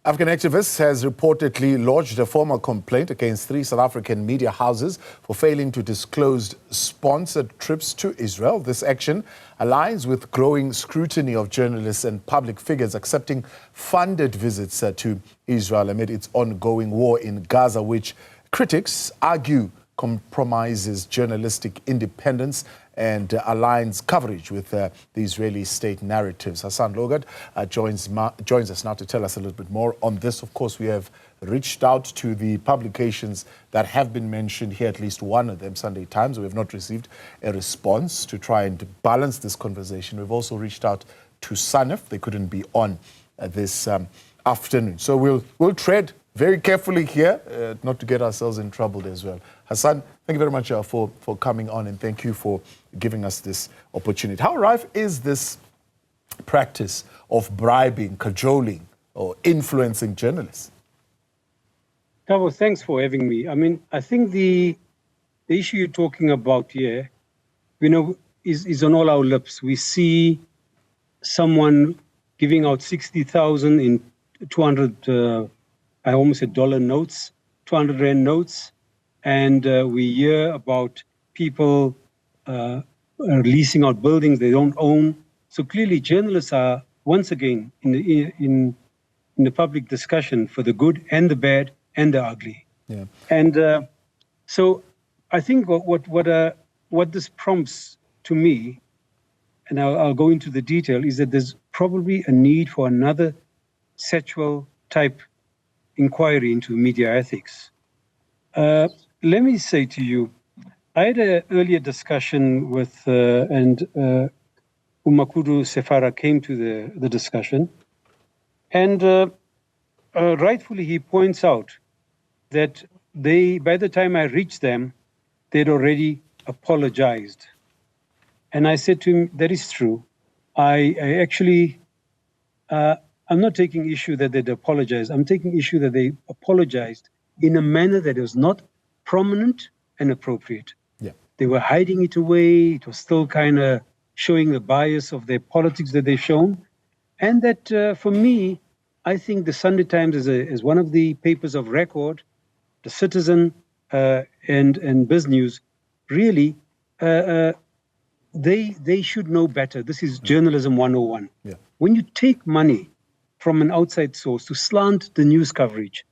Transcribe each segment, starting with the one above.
African activist has reportedly lodged a formal complaint against 3 South African media houses for failing to disclose sponsored trips to Israel. This action aligns with growing scrutiny of journalists and public figures accepting funded visits to Israel amid its ongoing war in Gaza, which critics argue compromises journalistic independence and aligns coverage with the Israeli state narratives. Hassen Lorgat joins us now to tell us a little bit more on this. Of course, we have reached out to the publications that have been mentioned here, at least one of them, Sunday Times. We have not received a response to try and balance this conversation. We've also reached out to SANEF. They couldn't be on this afternoon. So we'll tread very carefully here, not to get ourselves in trouble as well. Hassen, thank you very much for coming on, and thank you for giving us this opportunity. How rife is this practice of bribing, cajoling, or influencing journalists? Tabo, thanks for having me. I mean, I think the issue you're talking about here, is on all our lips. We see someone giving out 60,000 in 200, I almost said dollar notes, 200 Rand notes. And we hear about people leasing out buildings they don't own. So clearly journalists are once again in the public discussion for the good and the bad and the ugly. Yeah. And so I think what this prompts to me, and I'll go into the detail, is that there's probably a need for another sexual type inquiry into media ethics. Let me say to you, I had an earlier discussion with, and Umakudu Sefara came to the discussion, and rightfully he points out that by the time I reached them, they'd already apologized. And I said to him, that is true. I actually, I'm not taking issue that they'd apologized. I'm taking issue that they apologized in a manner that was not prominent and appropriate. Yeah. They were hiding it away. It was still kind of showing the bias of their politics that they've shown. And that for me, I think the Sunday Times is one of the papers of record, the Citizen and Biz News, really, they should know better. This is journalism 101. Yeah. When you take money from an outside source to slant the news coverage,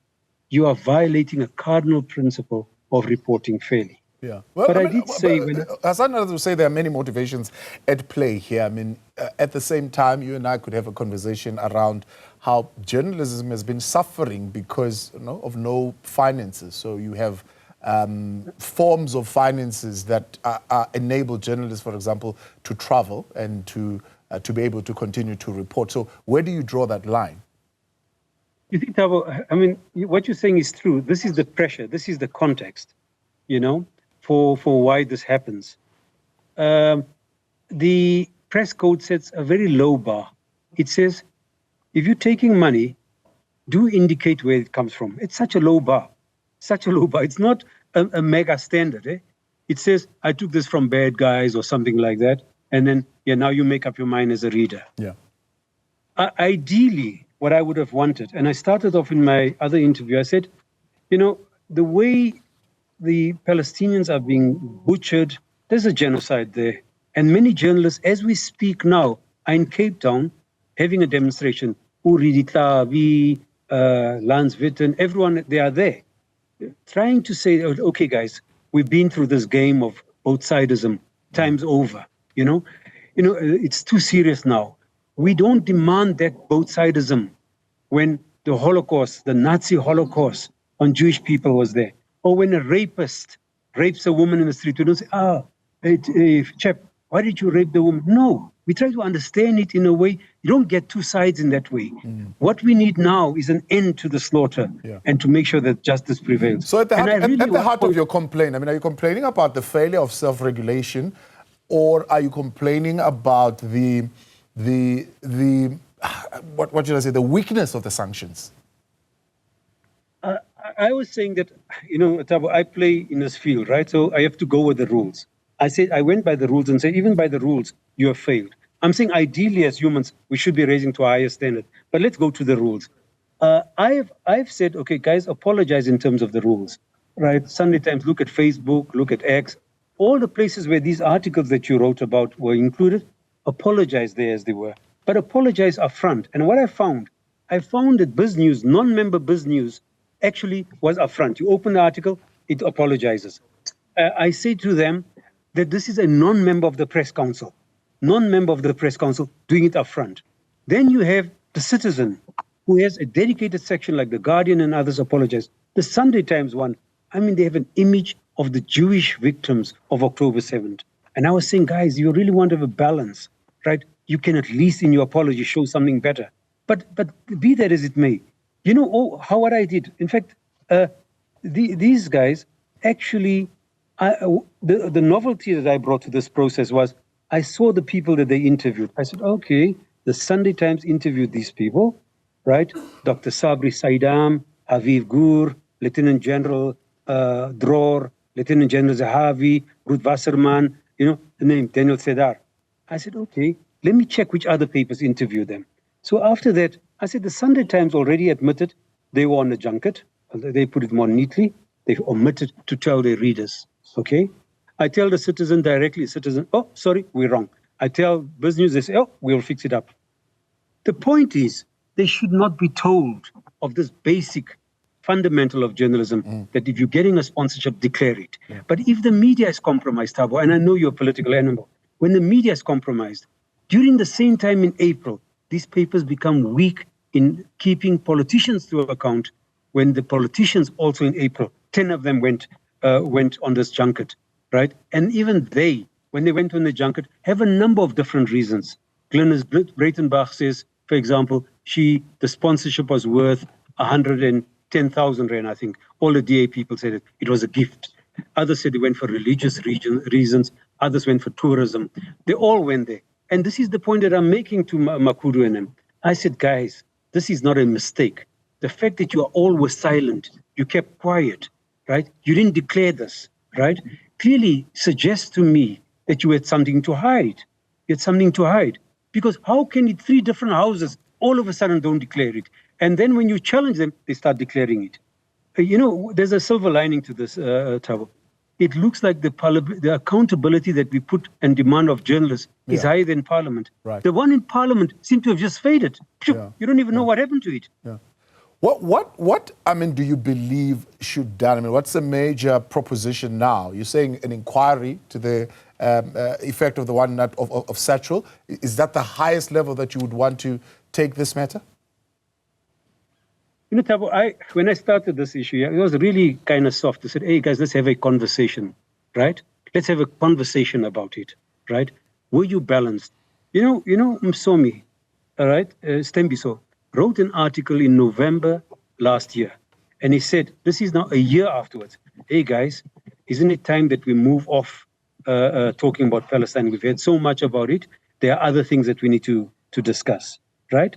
you are violating a cardinal principle of reporting fairly. Yeah. Well, but I did say... Hassen, I would say there are many motivations at play here. I mean, at the same time, you and I could have a conversation around how journalism has been suffering because of no finances. So you have forms of finances that enable journalists, for example, to travel and to be able to continue to report. So where do you draw that line? You think, Tabo, I mean, what you're saying is true. This is the pressure. This is the context, for why this happens. The press code sets a very low bar. It says, if you're taking money, do indicate where it comes from. It's such a low bar. Such a low bar. It's not a mega standard. Eh? It says, I took this from bad guys or something like that. And then, now you make up your mind as a reader. Yeah. Ideally, what I would have wanted, and I started off in my other interview, I said, the way the Palestinians are being butchered, there's a genocide there. And many journalists, as we speak now, are in Cape Town having a demonstration. Uri Ditlavi, Lance Witten, everyone, they are there. Trying to say, okay, guys, we've been through this game of both-sidism, time's over. It's too serious now. We don't demand that both-sidism when the Holocaust, the Nazi Holocaust on Jewish people was there. Or when a rapist rapes a woman in the street, we don't say, chap, why did you rape the woman? No, we try to understand it in a way. You don't get two sides in that way. What we need now is an end to the slaughter and to make sure that justice prevails. So at the heart of your complaint, I mean, are you complaining about the failure of self-regulation, or are you complaining about the weakness of the sanctions? I was saying that, Tabo, I play in this field, right? So I have to go with the rules. I said, I went by the rules and said, even by the rules, you have failed. I'm saying ideally as humans, we should be raising to a higher standard. But let's go to the rules. I've said, okay, guys, apologize in terms of the rules, right? Sunday Times, look at Facebook, look at X, all the places where these articles that you wrote about were included, apologize there as they were, but apologize upfront. And what I found that BizNews, non-member BizNews, actually was upfront. You open the article, it apologizes. I say to them that this is a non-member of the press council, doing it upfront. Then you have the Citizen, who has a dedicated section like The Guardian and others apologize. The Sunday Times one, I mean, they have an image of the Jewish victims of October 7th. And I was saying, guys, you really want to have a balance, right? You can at least in your apology show something better. But be that as it may, you know what I did? In fact, these guys actually, the novelty that I brought to this process was I saw the people that they interviewed. I said, okay, the Sunday Times interviewed these people, right? Dr. Sabri Saidam, Haviv Gur, Lieutenant General Dror, Lieutenant General Zahavi, Ruth Wasserman, you know, the name, Daniel Sedar. I said, okay, let me check which other papers interviewed them. So after that, I said, the Sunday Times already admitted they were on a junket. They put it more neatly. They omitted to tell their readers, okay? I tell the Citizen directly, Citizen, oh, sorry, we're wrong. I tell BizNews, they say, oh, we'll fix it up. The point is, they should not be told of this basic fundamental of journalism that if you're getting a sponsorship, declare it. Yeah. But if the media is compromised, Thabo, and I know you're a political animal, when the media is compromised, during the same time in April, these papers become weak in keeping politicians to account when the politicians also in April, 10 of them went on this junket, right? And even they, when they went on the junket, have a number of different reasons. Glynis Breitenbach says, for example, the sponsorship was worth 110,000 rand, I think. All the DA people said it was a gift. Others said they went for religious reasons. Others went for tourism. They all went there. And this is the point that I'm making to Makudu and them. I said, guys, this is not a mistake. The fact that you all were silent, you kept quiet, right? You didn't declare this, right? Clearly suggests to me that you had something to hide. You had something to hide. Because how can 3 different houses all of a sudden don't declare it? And then when you challenge them, they start declaring it. You know, there's a silver lining to this, Thabo. It looks like the accountability that we put and demand of journalists is higher than Parliament. Right. The one in Parliament seemed to have just faded. You don't even know what happened to it. Yeah. What I mean, do you believe should done? I mean, what's the major proposition now? You're saying an inquiry to the effect of the one of Satchel. Is that the highest level that you would want to take this matter? You know, Thabo, when I started this issue, it was really kind of soft. I said, hey, guys, let's have a conversation, right? Let's have a conversation about it, right? Were you balanced? You know, Msomi, all right, Stembiso, wrote an article in November last year, and he said, this is now a year afterwards. Hey, guys, isn't it time that we move off talking about Palestine? We've heard so much about it. There are other things that we need to discuss, right?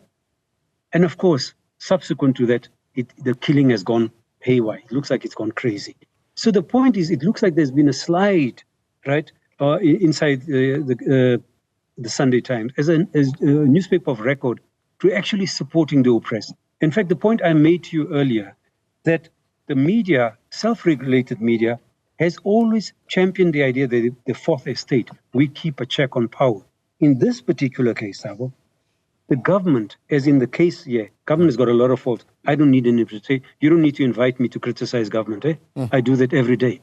And of course, subsequent to that, the killing has gone haywire. It looks like it's gone crazy. So the point is, it looks like there's been a slide, right, inside the Sunday Times as a newspaper of record to actually supporting the oppressed. In fact, the point I made to you earlier, that the media, self-regulated media, has always championed the idea that the fourth estate, we keep a check on power. In this particular case, Thabo, the government, as in the case here, government has got a lot of faults. I don't need an interpretation. You don't need to invite me to criticize government. I do that every day.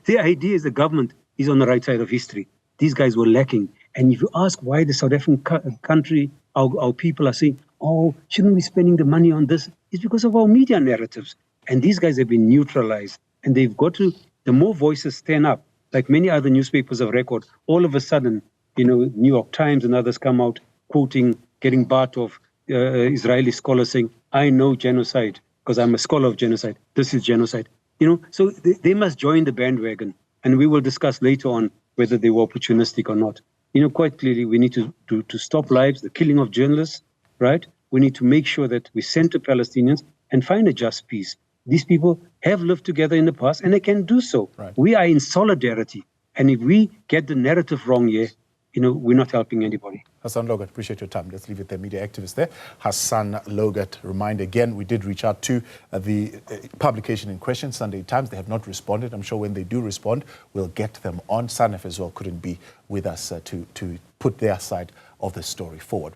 The idea is the government is on the right side of history. These guys were lacking. And if you ask why the South African country, our people are saying, oh, shouldn't we be spending the money on this? It's because of our media narratives. And these guys have been neutralized. And they've got to, the more voices stand up, like many other newspapers of record, all of a sudden, you know, New York Times and others come out quoting, getting part of Israeli scholars saying, I know genocide because I'm a scholar of genocide. This is genocide. You know, so they must join the bandwagon. And we will discuss later on whether they were opportunistic or not. You know, quite clearly, we need to stop lives, the killing of journalists, right? We need to make sure that we center Palestinians and find a just peace. These people have lived together in the past and they can do so. Right. We are in solidarity. And if we get the narrative wrong here, you know, we're not helping anybody. Hassen Lorgat, appreciate your time. Let's leave it there. Media activist there. Hassen Lorgat. Remind again, we did reach out to the publication in question, Sunday Times. They have not responded. I'm sure when they do respond, we'll get them on. SANEF as well couldn't be with us to put their side of the story forward.